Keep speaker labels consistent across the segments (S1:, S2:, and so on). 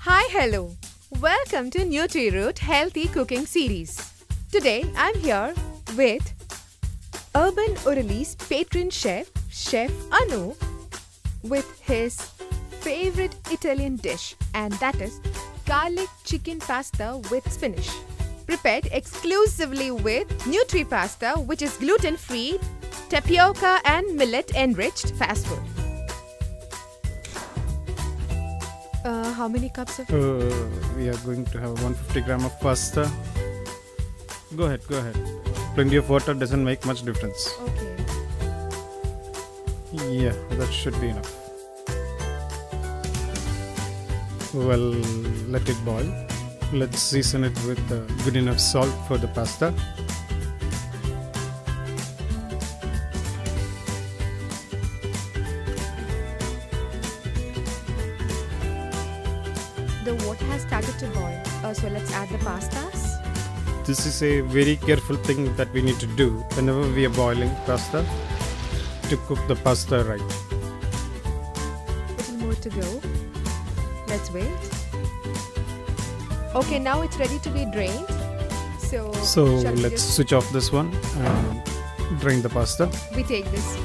S1: Hi, hello. Welcome to Nutriroot Healthy Cooking Series. Today I'm here with Urban Urali's patron chef, Chef Anu, with his favorite Italian dish, and that is garlic chicken pasta with spinach. Prepared exclusively with NUTRIPASTA, which is gluten-free, tapioca and millet enriched fast food. How many cups of?
S2: We are going to have 150 gram of pasta. Go ahead. Plenty of water doesn't make much difference.
S1: Okay.
S2: Yeah, that should be enough. Well, let it boil. Let's season it with good enough salt for the pasta.
S1: The water has started to boil. So let's add the pastas.
S2: This is a very careful thing that we need to do whenever we are boiling pasta, to cook the pasta right.
S1: Little more to go. Let's wait. Okay, now it's ready to be drained. So shall we
S2: Let's switch off this one and drain the pasta.
S1: we take this,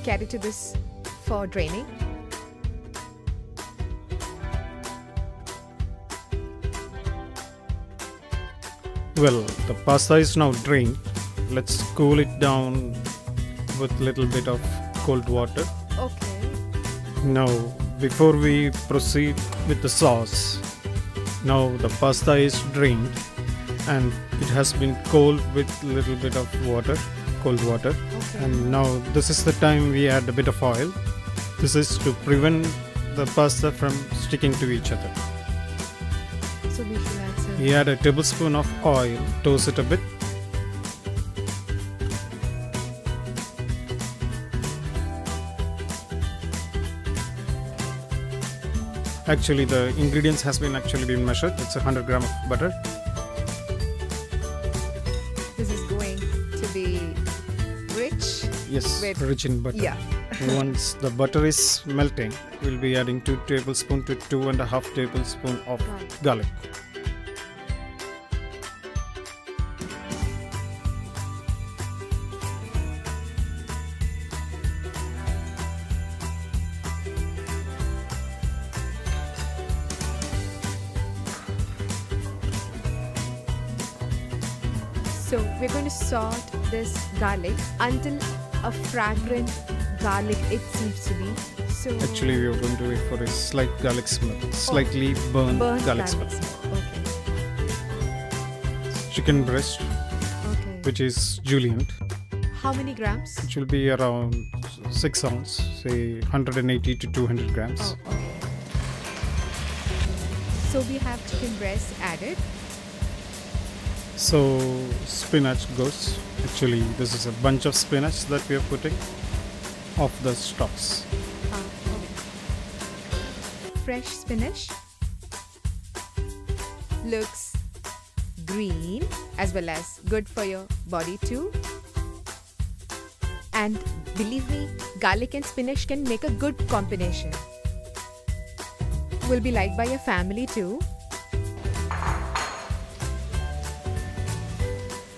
S1: carry to this for draining.
S2: Well, the pasta is now drained. Let's cool it down with little bit of cold water.
S1: Okay.
S2: Now, before we proceed with the sauce, now the pasta is drained and it has been cooled with little bit of water, cold water.
S1: Okay.
S2: And now this is the time we add a bit of oil. This is to prevent the pasta from sticking to each other.
S1: So we should add some.
S2: We add a tablespoon of oil, toast it a bit. Actually, the ingredients has been measured. It's 100 gram of butter.
S1: This is going to be rich.
S2: Yes,
S1: With-
S2: rich in butter.
S1: Yeah.
S2: Once the butter is melting, we'll be adding 2 tablespoons to 2.5 tablespoons of garlic.
S1: So we're going to salt this garlic until a fragrant garlic it seems to be. So
S2: Actually, we are going to wait for a slight garlic smell, slightly burnt
S1: burnt
S2: garlic smell.
S1: Okay.
S2: Chicken breast,
S1: Okay.
S2: which is julienne,
S1: How many grams?
S2: which will be around 6 ounce, say 180 to 200 grams.
S1: Oh, okay. So we have chicken breast added.
S2: So spinach goes. Actually, this is a bunch of spinach that we are putting off the stalks.
S1: Okay. Fresh spinach. Looks green as well as good for your body too. And believe me, garlic and spinach can make a good combination. Will be liked by your family too.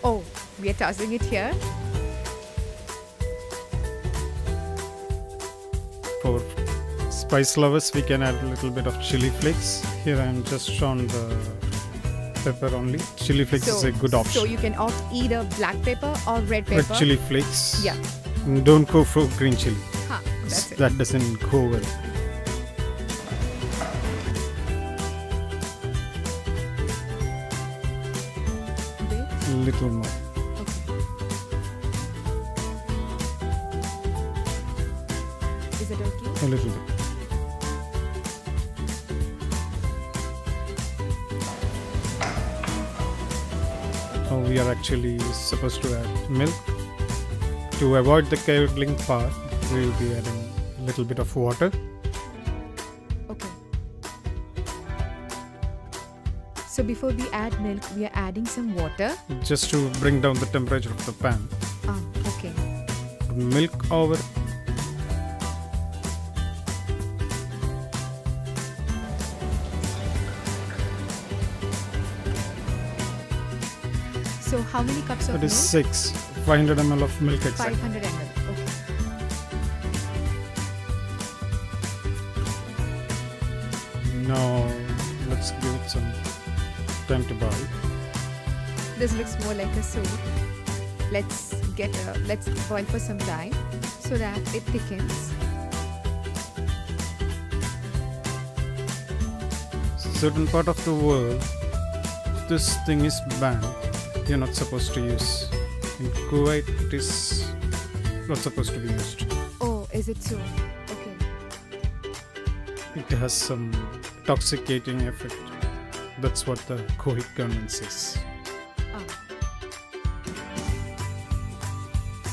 S1: Oh, we are tossing it here.
S2: For spice lovers, we can add a little bit of chili flakes. Here I am just shown the pepper only. Chili flakes is a good option.
S1: So you can opt either black pepper or red pepper.
S2: Red chili flakes.
S1: Yeah.
S2: Don't go for green chili.
S1: Huh, that's it.
S2: That doesn't go well.
S1: Wait.
S2: Little more.
S1: Okay. Is it okay?
S2: A little bit. Now we are actually supposed to add milk. To avoid the curdling part, we will be adding a little bit of water.
S1: Okay. So before we add milk, we are adding some water.
S2: Just to bring down the temperature of the pan.
S1: Ah, okay.
S2: Milk over.
S1: So how many cups of
S2: That
S1: milk?
S2: is 6. 500 ml of milk exactly.
S1: 500 ml. Okay.
S2: Now let's give it some time to boil.
S1: This looks more like a soup. Let's boil for some time so that it thickens.
S2: Certain part of the world, this thing is banned. You're not supposed to use. In Kuwait, it is not supposed to be used.
S1: Oh, is it so? Okay.
S2: It has some intoxicating effect. That's what the Kuwait government says.
S1: Ah.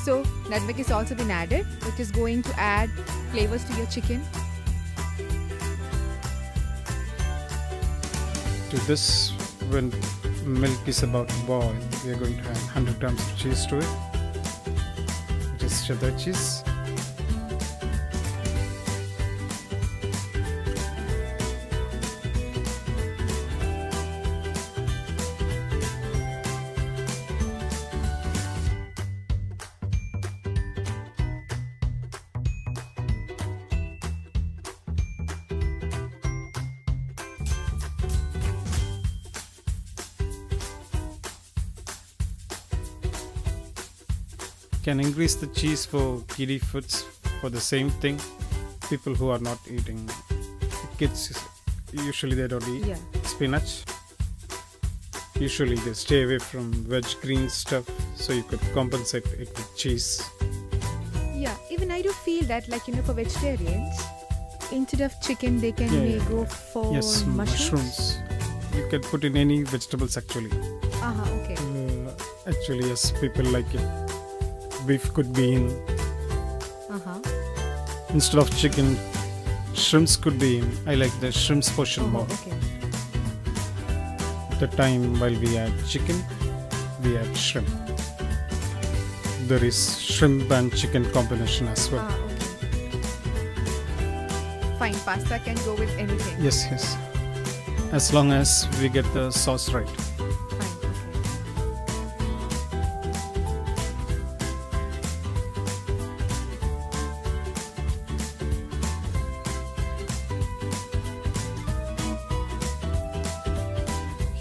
S1: So nutmeg is also been added, which is going to add flavors to your chicken.
S2: To this, when milk is about to boil, we are going to add 100 grams of cheese to it. It is cheddar cheese. Can increase the cheese for kiddie foods for the same thing. People who are not eating, kids usually they don't eat
S1: Yeah.
S2: spinach. Usually they stay away from veg green stuff, so you could compensate it with cheese.
S1: Yeah, even I do feel that, like, for vegetarians, instead of chicken, they can may go for
S2: Yes, mushrooms. You can put in any vegetables actually.
S1: Okay.
S2: Actually, yes, people like it. Beef could be in. Instead of chicken, shrimps could be in. I like the shrimps portion more.
S1: Okay.
S2: The time while we add chicken, we add shrimp. There is shrimp and chicken combination as well.
S1: Okay. Fine, pasta can go with anything.
S2: Yes, yes. As long as we get the sauce right.
S1: Fine, okay.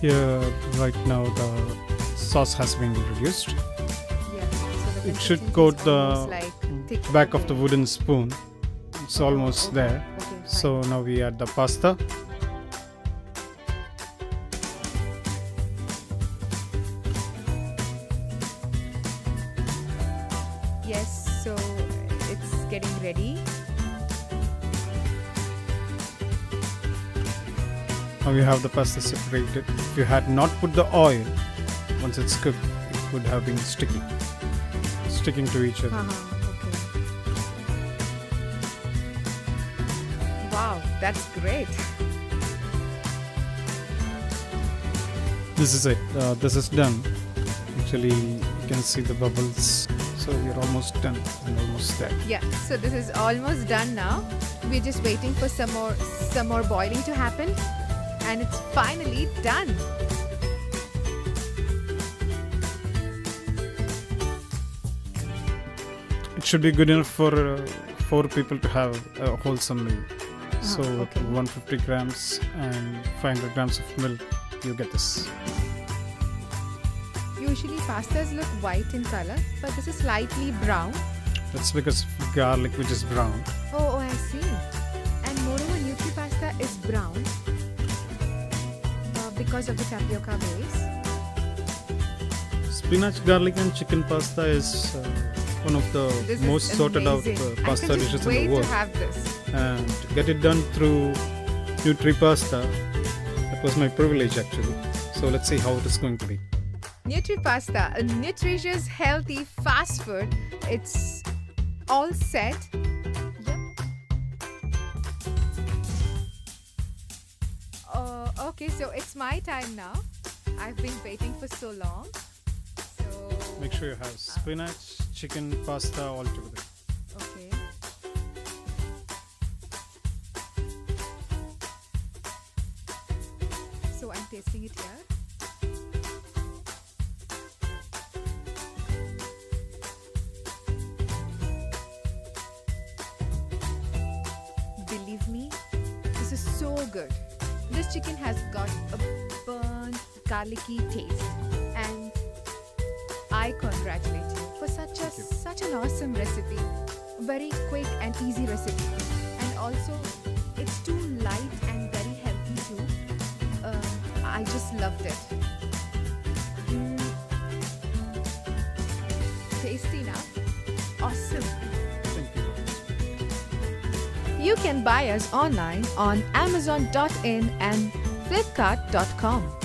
S2: Here, right now, the sauce has been reduced.
S1: Yeah. So the
S2: It should
S1: consistency
S2: coat
S1: is
S2: the
S1: almost like thick.
S2: back of the
S1: Okay.
S2: wooden spoon. It's almost
S1: Okay,
S2: there.
S1: okay, fine.
S2: So now we add the pasta.
S1: Yes, so it's getting ready.
S2: Now we have the pasta separated. If you had not put the oil, once it's cooked, it would have been sticking to each other.
S1: Okay. Wow, that's great.
S2: This is it. This is done. Actually, you can see the bubbles. So we're almost done and almost there.
S1: Yeah, so this is almost done now. We're just waiting for some more boiling to happen, and it's finally done.
S2: It should be good enough for 4 people to have a wholesome meal. So
S1: okay.
S2: with 150 grams and 500 grams of milk, you get this.
S1: Usually pastas look white in color, but this is slightly brown.
S2: That's because of garlic, which is brown.
S1: Oh, I see. And moreover, NutriPasta is brown because of the tapioca base.
S2: Spinach, garlic and chicken pasta is one of the
S1: This
S2: most
S1: is
S2: sorted out
S1: amazing.
S2: pasta
S1: I can
S2: dishes
S1: just
S2: in
S1: wait
S2: the world.
S1: to have this.
S2: And to get it done through NutriPasta, that was my privilege actually. So let's see how it is going to be.
S1: NutriPasta, a nutritious, healthy fast food. It's all set. Yep. Okay, so it's my time now. I've been waiting for so long. So
S2: Make sure you have spinach, chicken, pasta all together.
S1: okay. So I'm tasting it here. believe me, this is so good. This chicken has got a burnt, garlicky taste, and I congratulate you for such an awesome recipe. Very quick and easy recipe, and also it's too light and very healthy too. I just loved it. Tasty now. Awesome.
S2: Thank you.
S1: You can buy us online on Amazon.in and Flipkart.com.